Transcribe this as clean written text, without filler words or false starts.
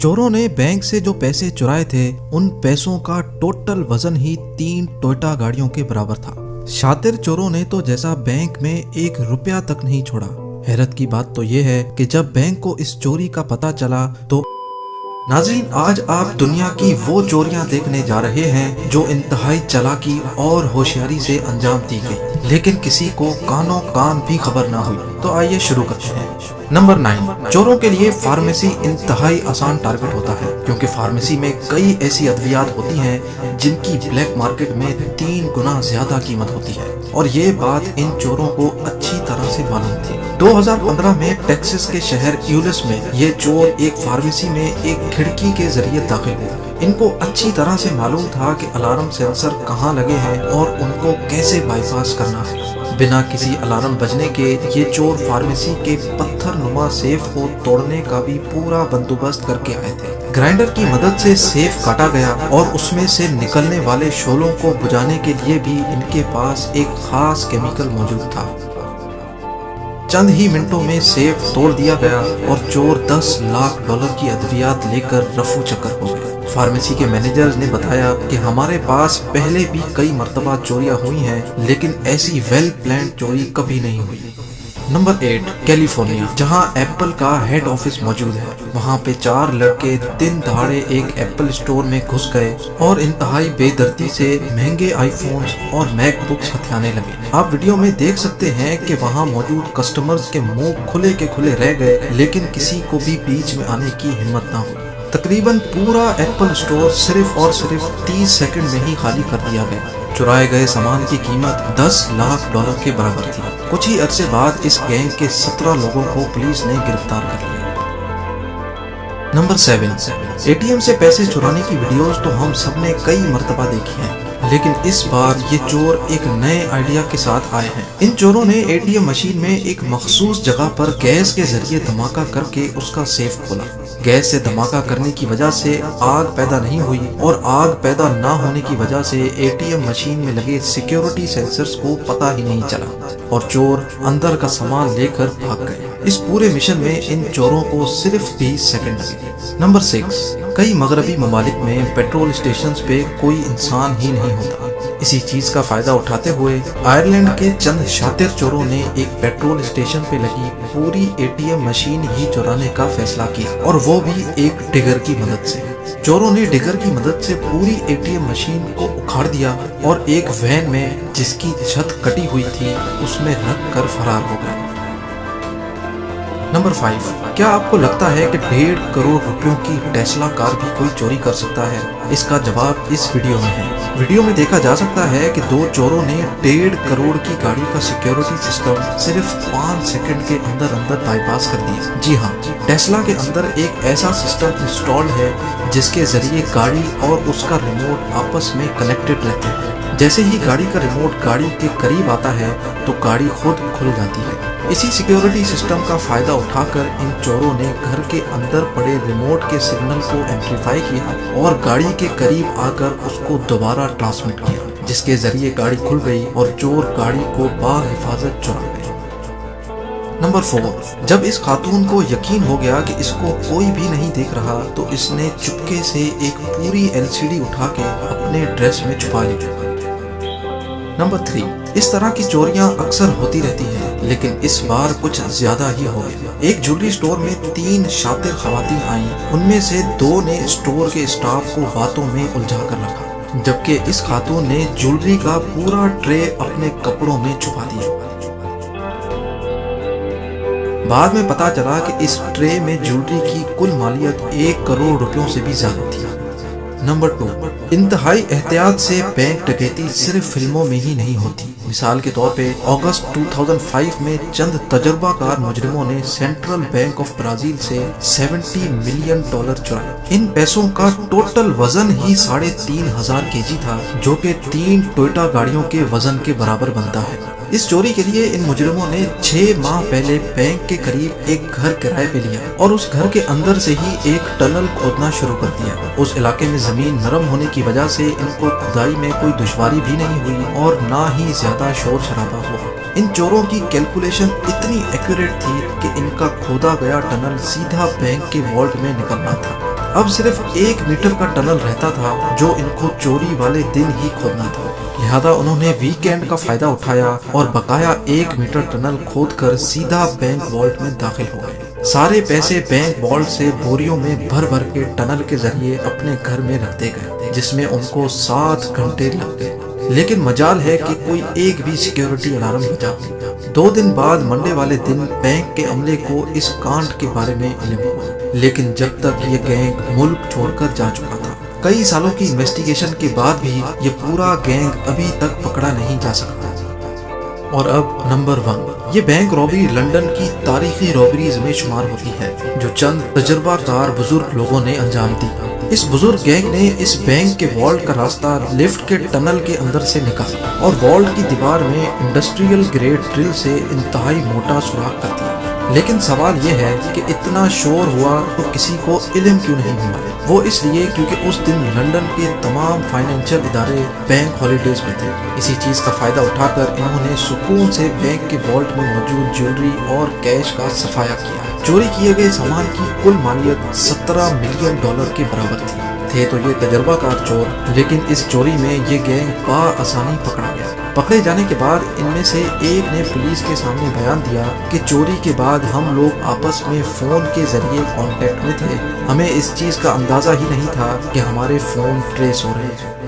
चोरों ने बैंक से जो पैसे चुराए थे उन पैसों का टोटल वजन ही 3 टोयोटा गाड़ियों के बराबर था। शातिर चोरों ने तो जैसा बैंक में 1 रुपया तक नहीं छोड़ा। हैरत की बात तो ये है कि जब बैंक को इस चोरी का पता चला तो नाज़रीन, आज आप दुनिया की वो चोरियां देखने जा रहे हैं जो इंतहाई चालाकी और होशियारी से अंजाम दी गई, लेकिन किसी को कानों कान भी खबर ना हुई। तो आइए शुरू करते हैं। नंबर 9, चोरों के लिए फार्मेसी इंतहाई आसान टारगेट होता है, क्योंकि फार्मेसी में कई ऐसी अद्वियात होती हैं जिनकी ब्लैक मार्केट में 3 गुना ज्यादा कीमत होती है, और ये बात इन चोरों को अच्छी तरह से मालूम थी। 2015 में टेक्सास के शहर यूलिस में ये चोर एक फार्मेसी में एक खिड़की के जरिए दाखिल हुए। इनको अच्छी तरह से मालूम था कि अलार्म सेंसर कहाँ लगे हैं और उनको कैसे बाईपास करना है। बिना किसी अलार्म बजने के ये चोर फार्मेसी के पत्थर नुमा सेफ को तोड़ने का भी पूरा बंदोबस्त करके आए थे। ग्राइंडर की मदद से सेफ काटा गया और उसमें से निकलने वाले शोलों को बुझाने के लिए भी इनके पास एक खास केमिकल मौजूद था। चंद ही मिनटों में सेफ तोड़ दिया गया और चोर $10 लाख की अद्वियात लेकर रफू चक्कर हो गए। फार्मेसी के मैनेजर ने बताया कि हमारे पास पहले भी कई मर्तबा चोरियां हुई हैं, लेकिन ऐसी वेल प्लान्ड चोरी कभी नहीं हुई। नंबर 8, कैलिफोर्निया, जहां एप्पल का हेड ऑफिस मौजूद है। वहां पे 4 लड़के दिन दहाड़े एक एप्पल स्टोर में घुस गए और इंतहाई बेदर्दी से महंगे आईफोन्स और मैकबुक्स हथियाने लगे। आप वीडियो में देख सकते हैं कि वहां मौजूद कस्टमर्स के मुंह खुले के खुले रह गए, लेकिन किसी को भी बीच में आने की हिम्मत ना हुई। तकरीबन पूरा एप्पल स्टोर सिर्फ और सिर्फ 30 सेकंड में ही खाली कर दिया गया। चुराए गए सामान की कीमत $10 लाख के बराबर थी। कुछ ही अरसे बाद इस गैंग के 17 लोगों को पुलिस ने गिरफ्तार कर लिया। नंबर 7, एटीएम से पैसे चुराने की वीडियोस तो हम सबने कई मर्तबा देखी हैं, लेकिन इस बार ये चोर एक नए आइडिया के साथ आए हैं। इन चोरों ने एटीएम मशीन में एक मखसूस जगह पर गैस के जरिए धमाका करके उसका सेफ खोला। गैस से धमाका करने की वजह से आग पैदा नहीं हुई, और आग पैदा ना होने की वजह से एटीएम मशीन में लगे सिक्योरिटी सेंसर्स को पता ही नहीं चला और चोर अंदर का सामान लेकर भाग गए। इस पूरे मिशन में इन चोरों को सिर्फ 20 सेकंड लगे। नंबर 6, कई मगरबी ममालिक में पेट्रोल स्टेशन पे कोई इंसान ही नहीं होता। इसी चीज का फायदा उठाते हुए आयरलैंड के चंद शातिर चोरों ने एक पेट्रोल स्टेशन पे लगी पूरी एटीएम मशीन ही चुराने का फैसला किया, और वो भी एक डिगर की मदद से। चोरों ने डिगर की मदद से पूरी एटीएम मशीन को उखाड़ दिया और एक वैन में जिसकी छत कटी हुई थी उसमें रख कर फरार हो गए। नंबर 5, क्या आपको लगता है कि 1.5 करोड़ रुपयों की टेस्ला कार भी कोई चोरी कर सकता है? इसका जवाब इस वीडियो में है। वीडियो में देखा जा सकता है कि 2 चोरों ने 1.5 करोड़ की गाड़ी का सिक्योरिटी सिस्टम सिर्फ 5 सेकंड के अंदर बाईपास कर दिया। जी हाँ, टेस्ला के अंदर एक ऐसा सिस्टम इंस्टॉल्ड है जिसके जरिए गाड़ी और उसका रिमोट आपस में कनेक्टेड रहते हैं। जैसे ही गाड़ी का रिमोट गाड़ी के करीब आता है तो गाड़ी खुद खुल जाती है। इसी सिक्योरिटी सिस्टम का फायदा उठाकर इन चोरों ने घर के अंदर पड़े रिमोट के सिग्नल को एम्पलीफाई किया और गाड़ी के करीब आकर उसको दोबारा ट्रांसमिट किया, जिसके जरिए गाड़ी खुल गई और चोर गाड़ी को बाहिफाजत चुरा गए। नंबर 4, जब इस खातून को यकीन हो गया कि इसको कोई भी नहीं देख रहा तो इसने चुपके से एक पूरी LCD उठा के अपने ड्रेस में छुपा ली। नंबर 3, इस तरह की चोरियां अक्सर होती रहती हैं, लेकिन इस बार कुछ ज्यादा ही हो गया। एक ज्वेलरी स्टोर में 3 शातिर खवातीन आईं, उनमें से 2 ने स्टोर के स्टाफ को बातों में उलझा कर रखा, जबकि इस खातून ने ज्वेलरी का पूरा ट्रे अपने कपड़ों में छुपा दिया। बाद में पता चला कि इस ट्रे में ज्वेलरी की कुल मालियत 1 करोड़ रुपयों से भी ज्यादा थी। नंबर 2, इंतहाई एहतियात से बैंक डकैती सिर्फ फिल्मों में ही नहीं होती। मिसाल के तौर पे अगस्त 2005 में चंद तजुर्बाकार मुजरिमों ने सेंट्रल बैंक ऑफ ब्राजील से $70 मिलियन चुराए। इन पैसों का टोटल वजन ही 3,500 kg था, जो कि 3 टोयोटा गाड़ियों के वजन के बराबर बनता है। इस चोरी के लिए इन मुजरिमों ने 6 माह पहले बैंक के करीब एक घर किराए पे लिया और उस घर के अंदर से ही एक टनल खोदना शुरू कर दिया। उस इलाके में जमीन नरम होने की वजह से इनको खुदाई में कोई दुश्वारी भी नहीं हुई और ना ही ज्यादा शोर शराबा हुआ। इन चोरों की कैलकुलेशन इतनी एक्यूरेट थी कि इनका खोदा गया टनल सीधा बैंक के वॉल्ट में निकलना था। अब सिर्फ 1 मीटर का टनल रहता था जो इनको चोरी वाले दिन ही खोदना था। लिहाजा उन्होंने वीकेंड का फायदा उठाया और बकाया 1 मीटर टनल खोदकर सीधा बैंक वॉल्ट में दाखिल हो गए। सारे पैसे बैंक वॉल्ट से बोरियों में भर भर के टनल के जरिए अपने घर में रखते गए, जिसमें उनको 7 घंटे लग गए। लेकिन मजाल है कि कोई एक भी सिक्योरिटी अलार्म बजा। 2 दिन बाद मंडे वाले दिन बैंक के अमले को इस कांड के बारे में इल्म हुआ, लेकिन जब तक ये गैंग मुल्क छोड़कर जा चुका था। कई सालों की इन्वेस्टिगेशन के बाद भी ये पूरा गैंग अभी तक पकड़ा नहीं जा सकता। और अब नंबर 1, ये बैंक रॉबरी लंदन की तारीखी रॉबरीज में शुमार होती है जो चंद तजुर्बाकार बुजुर्ग लोगों ने अंजाम दी। इस बुजुर्ग गैंग ने इस बैंक के वॉल्ट का रास्ता लिफ्ट के टनल के अंदर से निकाला और वॉल्ट की दीवार में इंडस्ट्रियल ग्रेड ड्रिल से इंतहाई मोटा सुराख कर दिया। लेकिन सवाल यह है कि इतना शोर हुआ तो किसी को इल्म क्यों नहीं हुआ? वो इसलिए क्योंकि उस दिन लंदन के तमाम फाइनेंशियल इदारे बैंक हॉलीडेज में थे। इसी चीज का फायदा उठाकर इन्होंने सुकून से बैंक के वॉल्ट में मौजूद ज्वेलरी और कैश का सफाया किया। चोरी किए गए सामान की कुल मालियत $17 मिलियन के बराबर थे तो ये तजर्बाकार चोर, लेकिन इस चोरी में ये गैंग बआसानी पकड़ा गया। पकड़े जाने के बाद इनमें से एक ने पुलिस के सामने बयान दिया कि चोरी के बाद हम लोग आपस में फोन के जरिए कांटेक्ट में थे, हमें इस चीज का अंदाजा ही नहीं था कि हमारे फोन ट्रेस हो रहे हैं।